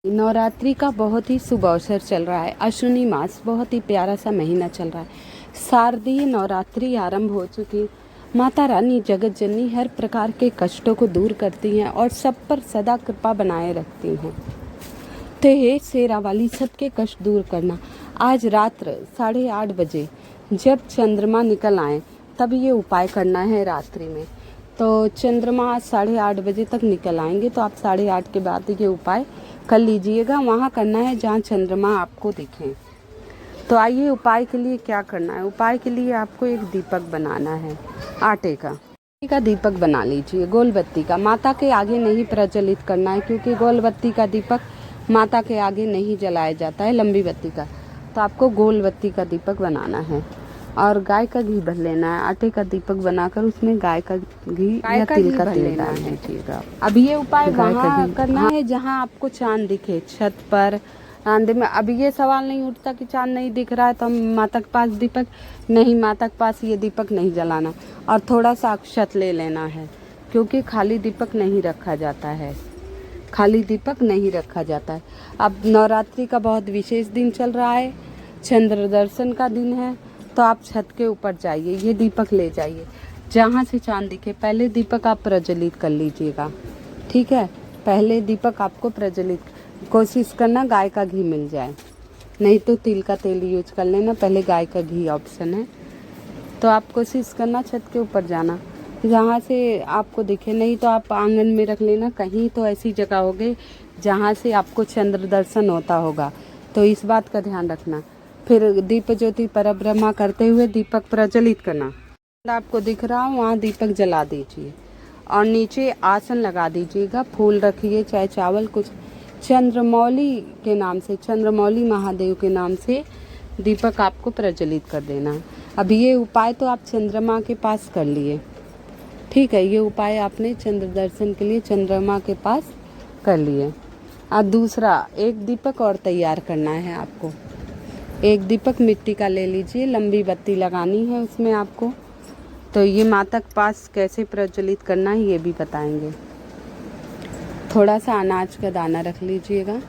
नवरात्रि का बहुत ही शुभ अवसर चल रहा है। अश्विनी मास बहुत ही प्यारा सा महीना चल रहा है। शारदीय नवरात्रि आरंभ हो चुकी है। माता रानी जगत जननी हर प्रकार के कष्टों को दूर करती हैं और सब पर सदा कृपा बनाए रखती हैं। तो हे शेरा वाली सबके कष्ट दूर करना। आज रात्र 8:30 बजे जब चंद्रमा निकल आए तब ये उपाय करना है रात्रि में। तो चंद्रमा 8:30 बजे तक निकल आएंगे तो आप 8:30 के बाद ये उपाय कर लीजिएगा। वहाँ करना है जहाँ चंद्रमा आपको दिखे। तो आइए उपाय के लिए क्या करना है। उपाय के लिए आपको एक दीपक बनाना है आटे का दीपक बना लीजिए, गोल बत्ती का। माता के आगे नहीं प्रज्वलित करना है क्योंकि गोल बत्ती का दीपक माता के आगे नहीं जलाया जाता है, लंबी बत्ती का। तो आपको गोल बत्ती का दीपक बनाना है और गाय का घी भर लेना है। आटे का दीपक बनाकर उसमें गाय का घी या तिल का तेल डाल दीजिएगा। अब ये उपाय वहाँ करना है जहाँ आपको चांद दिखे, छत पर, अंधे में। अब ये सवाल नहीं उठता कि चांद नहीं दिख रहा है तो हम माता के पास दीपक नहीं, माता के पास ये दीपक नहीं जलाना। और थोड़ा सा अक्षत ले लेना है क्योंकि खाली दीपक नहीं रखा जाता है, खाली दीपक नहीं रखा जाता है। अब नवरात्रि का बहुत विशेष दिन चल रहा है, चंद्र दर्शन का दिन है। तो आप छत के ऊपर जाइए, ये दीपक ले जाइए जहाँ से चांद दिखे। पहले दीपक आप प्रज्वलित कर लीजिएगा, ठीक है। पहले दीपक आपको प्रज्वलित कोशिश करना गाय का घी मिल जाए, नहीं तो तिल का तेल यूज कर लेना। पहले गाय का घी ऑप्शन है। तो आप कोशिश करना छत के ऊपर जाना जहाँ से आपको दिखे, नहीं तो आप आंगन में रख लेना। कहीं तो ऐसी जगह होगी जहाँ से आपको चंद्र दर्शन होता होगा, तो इस बात का ध्यान रखना। फिर दीप ज्योति परब्रह्मा करते हुए दीपक प्रज्वलित करना। आपको दिख रहा हो वहाँ दीपक जला दीजिए और नीचे आसन लगा दीजिएगा। फूल रखिए, चाहे चावल, कुछ। चंद्रमौली के नाम से, चंद्रमौली महादेव के नाम से दीपक आपको प्रज्वलित कर देना है। अब ये उपाय तो आप चंद्रमा के पास कर लिए, ठीक है। ये उपाय आपने चंद्र दर्शन के लिए चंद्रमा के पास कर लिए। अब दूसरा एक दीपक और तैयार करना है आपको। एक दीपक मिट्टी का ले लीजिए, लंबी बत्ती लगानी है उसमें आपको। तो ये माता के पास कैसे प्रज्वलित करना है ये भी बताएंगे। थोड़ा सा अनाज का दाना रख लीजिएगा,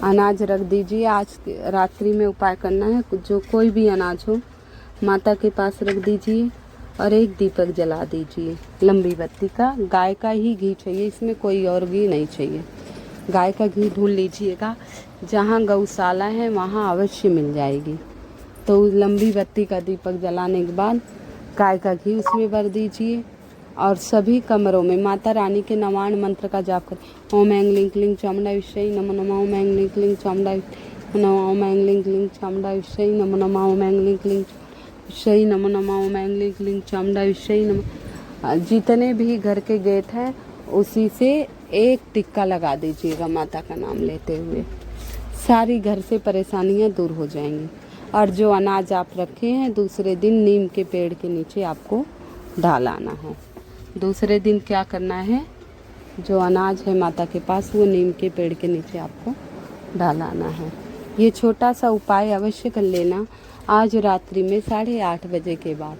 अनाज रख दीजिए। आज रात्रि में उपाय करना है, जो कोई भी अनाज हो माता के पास रख दीजिए और एक दीपक जला दीजिए लंबी बत्ती का। गाय का ही घी चाहिए, इसमें कोई और घी नहीं चाहिए। गाय का घी ढूंढ लीजिएगा, जहाँ गौशाला है वहाँ अवश्य मिल जाएगी। तो लंबी बत्ती का दीपक जलाने के बाद गाय का घी उसमें भर दीजिए और सभी कमरों में माता रानी के नवाण मंत्र का जाप करें। ओम ऐं लीं क्लीं चामुंडा विष्यै नमो नमः। ओम ऐं लीं क्लीं चामुंडा नमः। ओम ऐं लीं क्लीं चामुंडा विष्यै नमो नमः। ओम ऐं लीं क्लीं विष्यै नमो नमः। ओम ऐं लीं क्लीं चामुंडा विष्यै नमः। जितने भी घर के गेट हैं उसी से एक टिक्का लगा दीजिएगा माता का नाम लेते हुए। सारी घर से परेशानियां दूर हो जाएंगी। और जो अनाज आप रखे हैं दूसरे दिन नीम के पेड़ के नीचे आपको डाल आना है। दूसरे दिन क्या करना है, जो अनाज है माता के पास वो नीम के पेड़ के नीचे आपको डाल आना है। ये छोटा सा उपाय अवश्य कर लेना आज रात्रि में 8:30 बजे के बाद।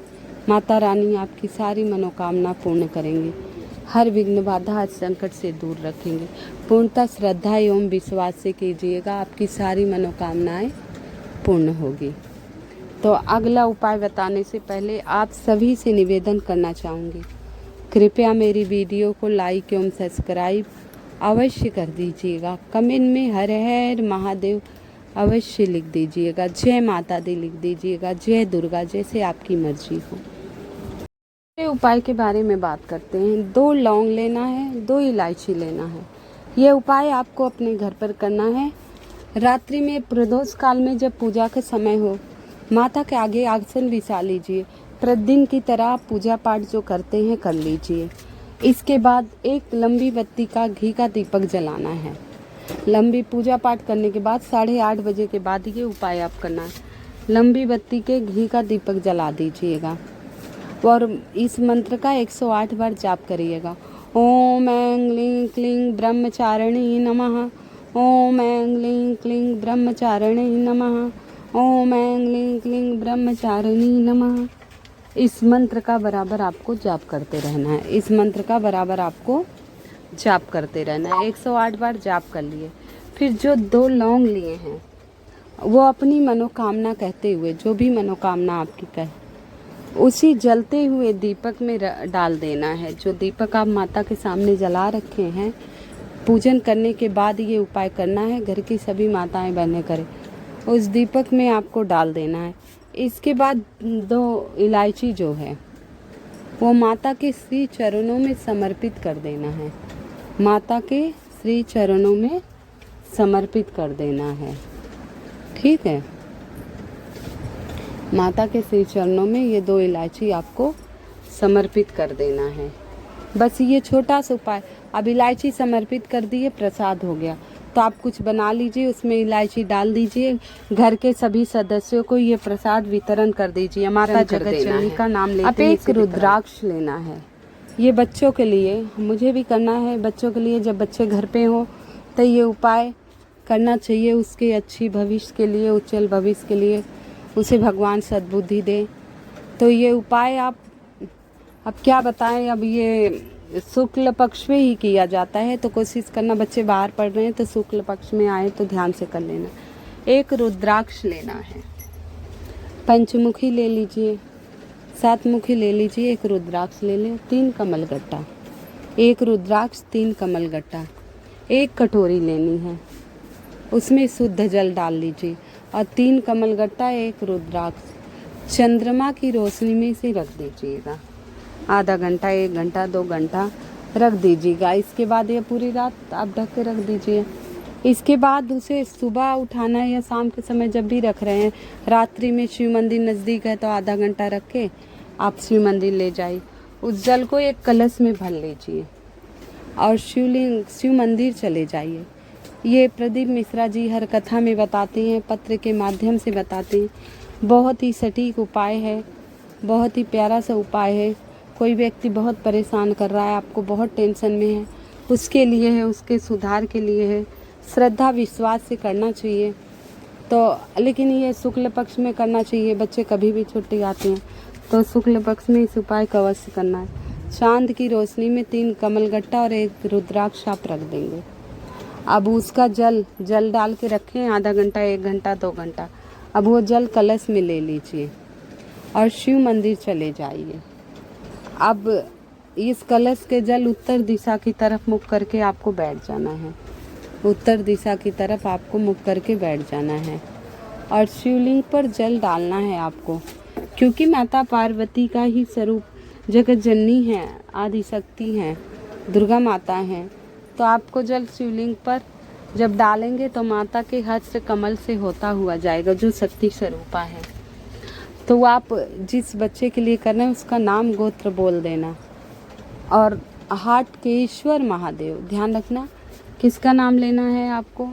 माता रानी आपकी सारी मनोकामना पूर्ण करेंगे, हर विघ्न बाधा हर संकट से दूर रखेंगे। पूर्णतः श्रद्धा एवं विश्वास से कीजिएगा, आपकी सारी मनोकामनाएं पूर्ण होगी। तो अगला उपाय बताने से पहले आप सभी से निवेदन करना चाहूँगी, कृपया मेरी वीडियो को लाइक एवं सब्सक्राइब अवश्य कर दीजिएगा। कमेंट में हर हर महादेव अवश्य लिख दीजिएगा, जय माता दी लिख दीजिएगा, जय दुर्गा, जैसे आपकी मर्जी हो। उपाय के बारे में बात करते हैं। 2 लौंग लेना है, 2 इलायची लेना है। ये उपाय आपको अपने घर पर करना है। रात्रि में प्रदोष काल में जब पूजा का समय हो माता के आगे आसन बिछा लीजिए। प्रतिदिन की तरह पूजा पाठ जो करते हैं कर लीजिए। इसके बाद एक लंबी बत्ती का घी का दीपक जलाना है। लंबी पूजा पाठ करने के बाद 8:30 बजे के बाद ये उपाय आप करना है। लंबी बत्ती के घी का दीपक जला दीजिएगा और इस मंत्र का 108 बार जाप करिएगा। ओम ऐं लीं क्लीं ब्रह्मचारिणी नमः। ओम ऐं लीं क्लीं ब्रह्मचारिणी नमः। ओम ऐं लीं क्लीं ब्रह्मचारिणी नमः। इस मंत्र का बराबर आपको जाप करते रहना है। इस मंत्र का बराबर आपको जाप करते रहना है। 108 बार जाप कर लिए। फिर जो 2 लौंग लिए हैं वो अपनी मनोकामना कहते हुए, जो भी मनोकामना आपकी कहे, उसी जलते हुए दीपक में डाल देना है। जो दीपक आप माता के सामने जला रखे हैं, पूजन करने के बाद ये उपाय करना है। घर की सभी माताएं बहनें करें। उस दीपक में आपको डाल देना है। इसके बाद 2 इलायची जो है वो माता के श्री चरणों में समर्पित कर देना है। माता के श्री चरणों में समर्पित कर देना है। ठीक है, माता के श्री चरणों में ये 2 इलायची आपको समर्पित कर देना है। बस ये छोटा सा उपाय। अब इलायची समर्पित कर दिए, प्रसाद हो गया, तो आप कुछ बना लीजिए, उसमें इलायची डाल दीजिए, घर के सभी सदस्यों को ये प्रसाद वितरण कर दीजिए। माता जगत जननी का नाम लेते अब एक रुद्राक्ष लेना है। ये बच्चों के लिए, मुझे भी करना है बच्चों के लिए। जब बच्चे घर पे हो तो ये उपाय करना चाहिए, उसके अच्छी भविष्य के लिए, उज्जवल भविष्य के लिए, उसे भगवान सद्बुद्धि दे। तो ये उपाय आप अब क्या बताएं, अब ये शुक्ल पक्ष में ही किया जाता है, तो कोशिश करना, बच्चे बाहर पढ़ रहे हैं तो शुक्ल पक्ष में आए तो ध्यान से कर लेना। एक रुद्राक्ष लेना है, पंचमुखी ले लीजिए, 7 मुखी ले लीजिए, एक रुद्राक्ष ले लें, 3 कमलगट्टा, एक रुद्राक्ष 3 कमलगट्टा, एक कटोरी लेनी है, उसमें शुद्ध जल डाल लीजिए और 3 कमलगट्टा, एक रुद्राक्ष चंद्रमा की रोशनी में से रख दीजिएगा। आधा घंटा, 1 घंटा, 2 घंटा रख दीजिएगा। इसके बाद ये पूरी रात आप ढक के रख दीजिए। इसके बाद उसे सुबह उठाना है या शाम के समय जब भी रख रहे हैं, रात्रि में शिव मंदिर नज़दीक है तो आधा घंटा रख के आप शिव मंदिर ले जाइए। उस जल को एक कलश में भर लीजिए और शिव मंदिर चले जाइए। ये प्रदीप मिश्रा जी हर कथा में बताते हैं, पत्र के माध्यम से बताते हैं। बहुत ही सटीक उपाय है, बहुत ही प्यारा सा उपाय है। कोई व्यक्ति बहुत परेशान कर रहा है, आपको बहुत टेंशन में है, उसके लिए है, उसके सुधार के लिए है। श्रद्धा विश्वास से करना चाहिए। तो लेकिन ये शुक्ल पक्ष में करना चाहिए। बच्चे कभी भी छुट्टी आते हैं तो शुक्ल पक्ष में इस उपाय का अवश्य करना है। चांद की रोशनी में 3 कमलगट्टा और एक रुद्राक्ष आप रख देंगे। अब उसका जल डाल के रखें, आधा घंटा, 1 घंटा, 2 घंटा। अब वो जल कलश में ले लीजिए और शिव मंदिर चले जाइए। अब इस कलश के जल उत्तर दिशा की तरफ मुख करके आपको बैठ जाना है। उत्तर दिशा की तरफ आपको मुख करके बैठ जाना है और शिवलिंग पर जल डालना है आपको। क्योंकि माता पार्वती का ही स्वरूप जगत जननी है, आदि शक्ति हैं, दुर्गा माता हैं, तो आपको जल शिवलिंग पर जब डालेंगे तो माता के हस्त कमल से होता हुआ जाएगा, जो शक्ति स्वरूपा है। तो आप जिस बच्चे के लिए कर रहे हैं उसका नाम गोत्र बोल देना। और हाटकेश्वर महादेव, ध्यान रखना किसका नाम लेना है आपको,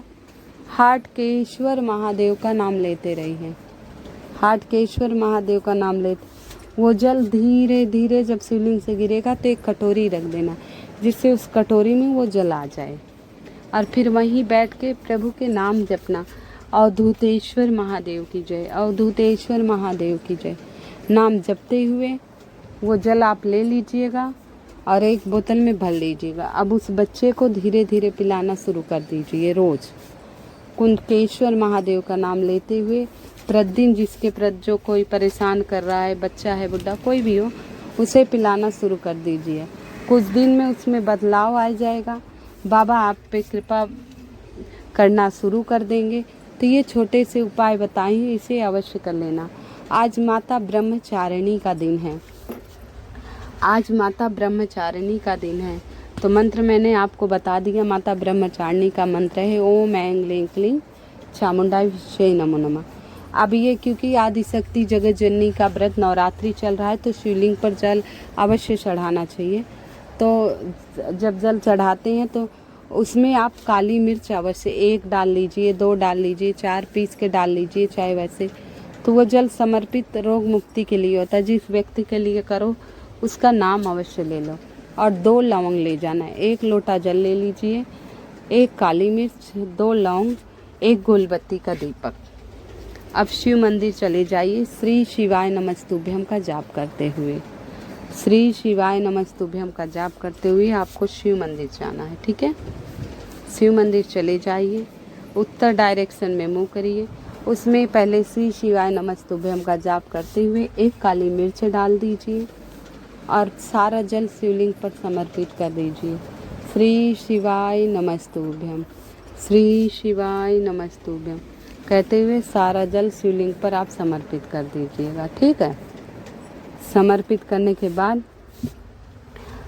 हाटकेश्वर महादेव का नाम लेते रहिए। हाटकेश्वर महादेव का नाम लेते, वो जल धीरे धीरे जब शिवलिंग से गिरेगा तो एक कटोरी रख देना, जिससे उस कटोरी में वो जल आ जाए। और फिर वहीं बैठ के प्रभु के नाम जपना, अवधूतेश्वर महादेव की जय, अवधूतेश्वर महादेव की जय, नाम जपते हुए वो जल आप ले लीजिएगा और एक बोतल में भर लीजिएगा। अब उस बच्चे को धीरे धीरे पिलाना शुरू कर दीजिए। रोज कुंडकेश्वर महादेव का नाम लेते हुए प्रतिदिन जिसके प्रति जो कोई परेशान कर रहा है, बच्चा है, बुढ़ा, कोई भी हो, उसे पिलाना शुरू कर दीजिए। कुछ दिन में उसमें बदलाव आ जाएगा, बाबा आप पे कृपा करना शुरू कर देंगे। तो ये छोटे से उपाय बताइए, इसे अवश्य कर लेना। आज माता ब्रह्मचारिणी का दिन है, आज माता ब्रह्मचारिणी का दिन है। तो मंत्र मैंने आपको बता दिया। माता ब्रह्मचारिणी का मंत्र है ओम ऐं क्लीं क्लीं चामुंडाई विष्यै नमो नमः। अब ये क्योंकि आदिशक्ति जगत जननी का व्रत नवरात्रि चल रहा है तो शिवलिंग पर जल अवश्य चढ़ाना चाहिए। तो जब जल चढ़ाते हैं तो उसमें आप काली मिर्च अवश्य 1 डाल लीजिए, 2 डाल लीजिए, 4 पीस के डाल लीजिए, चाहे वैसे। तो वो जल समर्पित रोग मुक्ति के लिए होता है। जिस व्यक्ति के लिए करो उसका नाम अवश्य ले लो। और 2 लौंग ले जाना है, 1 लोटा जल ले लीजिए, 1 काली मिर्च, 2 लौंग, 1 गोलबत्ती का दीपक। अब शिव मंदिर चले जाइए, श्री शिवाय नमस्तुभ्यम का जाप करते हुए। श्री शिवाय नमस्तुभ्यम का जाप करते हुए आपको शिव मंदिर जाना है। ठीक है, शिव मंदिर चले जाइए, उत्तर डायरेक्शन में मुँह करिए, उसमें पहले श्री शिवाय नमस्तुभ्यम का जाप करते हुए एक काली मिर्च डाल दीजिए और सारा जल शिवलिंग पर समर्पित कर दीजिए। श्री शिवाय नमस्तुभ्यम, श्री शिवाय नमस्तुभ्यम कहते हुए सारा जल शिवलिंग पर आप समर्पित कर दीजिएगा। ठीक है, समर्पित करने के बाद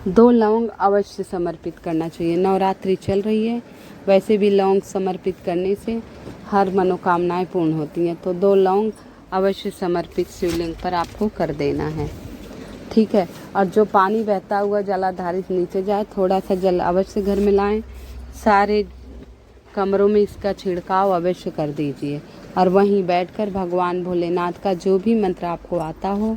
2 लौंग अवश्य समर्पित करना चाहिए। नवरात्रि चल रही है, वैसे भी लौंग समर्पित करने से हर मनोकामनाएं पूर्ण होती हैं, तो 2 लौंग अवश्य समर्पित शिवलिंग पर आपको कर देना है। ठीक है, और जो पानी बहता हुआ जलाधारित नीचे जाए, थोड़ा सा जल अवश्य घर में लाएं, सारे कमरों में इसका छिड़काव अवश्य कर दीजिए और वहीं बैठकर भगवान भोलेनाथ का जो भी मंत्र आपको आता हो,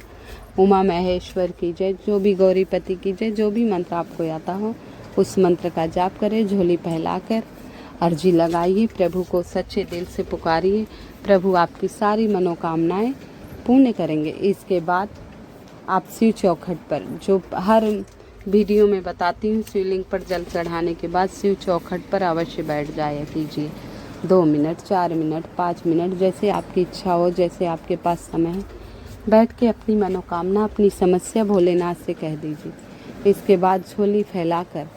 उमा महेश्वर की जय, जो भी गौरीपति की जय, जो भी मंत्र आपको आता हो उस मंत्र का जाप करें। झोली फैलाकर अर्जी लगाइए, प्रभु को सच्चे दिल से पुकारिए, प्रभु आपकी सारी मनोकामनाएं पूर्ण करेंगे। इसके बाद आप शिव चौखट पर, जो हर वीडियो में बताती हूँ, शिवलिंग पर जल चढ़ाने के बाद शिव चौखट पर अवश्य बैठ जाया कीजिए। 2 मिनट, 4 मिनट, 5 मिनट, जैसे आपकी इच्छा हो, जैसे आपके पास समय है, बैठ के अपनी मनोकामना, अपनी समस्या भोलेनाथ से कह दीजिए। इसके बाद झोली फैलाकर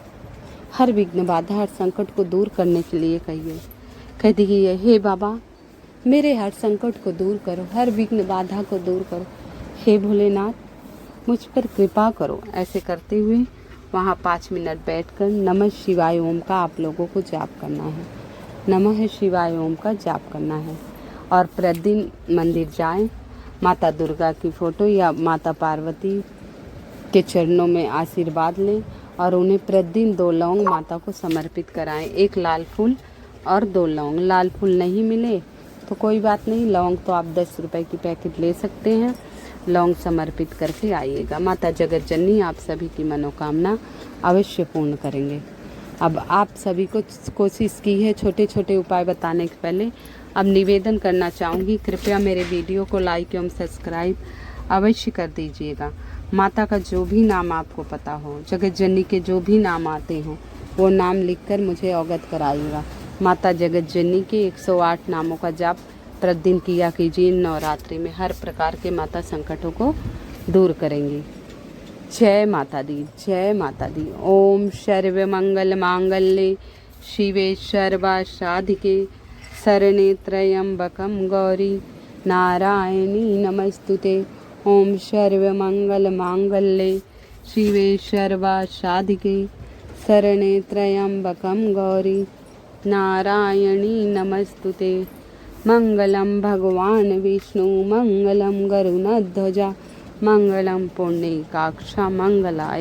हर विघ्न बाधा, हर संकट को दूर करने के लिए कह दीजिए, हे बाबा मेरे हर संकट को दूर करो, हर विघ्न बाधा को दूर करो, हे भोलेनाथ मुझ पर कृपा करो। ऐसे करते हुए वहाँ 5 मिनट बैठकर नमः शिवाय ओम का आप लोगों को जाप करना है, नमः शिवाय ओम का जाप करना है। और प्रतिदिन मंदिर जाएं, माता दुर्गा की फ़ोटो या माता पार्वती के चरणों में आशीर्वाद लें और उन्हें प्रतिदिन 2 लौंग माता को समर्पित कराएं। 1 लाल फूल और 2 लौंग। लाल फूल नहीं मिले तो कोई बात नहीं, लौंग तो आप 10 रुपए की पैकेट ले सकते हैं, लौंग समर्पित करके आइएगा। माता जगत जननी आप सभी की मनोकामना अवश्य पूर्ण करेंगे। अब आप सभी को कोशिश की है छोटे छोटे उपाय बताने के पहले, अब निवेदन करना चाहूँगी, कृपया मेरे वीडियो को लाइक एवं सब्सक्राइब अवश्य कर दीजिएगा। माता का जो भी नाम आपको पता हो, जगत जननी के जो भी नाम आते हों, वो नाम लिखकर मुझे अवगत कराइएगा। माता जगत जननी के 108 नामों का जाप प्रतिदिन किया कीजिए। नवरात्रि में हर प्रकार के माता संकटों को दूर करेंगी। जय माता दी, जय माता दी। ओम सर्व मंगल मांगल्ये शिवे सर्वासाधिके शरणे त्र्यंबकम गौरी नारायणी नमस्तुते। ओम सर्व मंगल मांगल्ये शिवे सर्वासाधिके शरणे त्र्यंबकम गौरी नारायणी नमस्तुते। मंगलम भगवान विष्णु मंगलम गरुणध्वजा मंगलम पुण्यकाक्षा मंगलाय।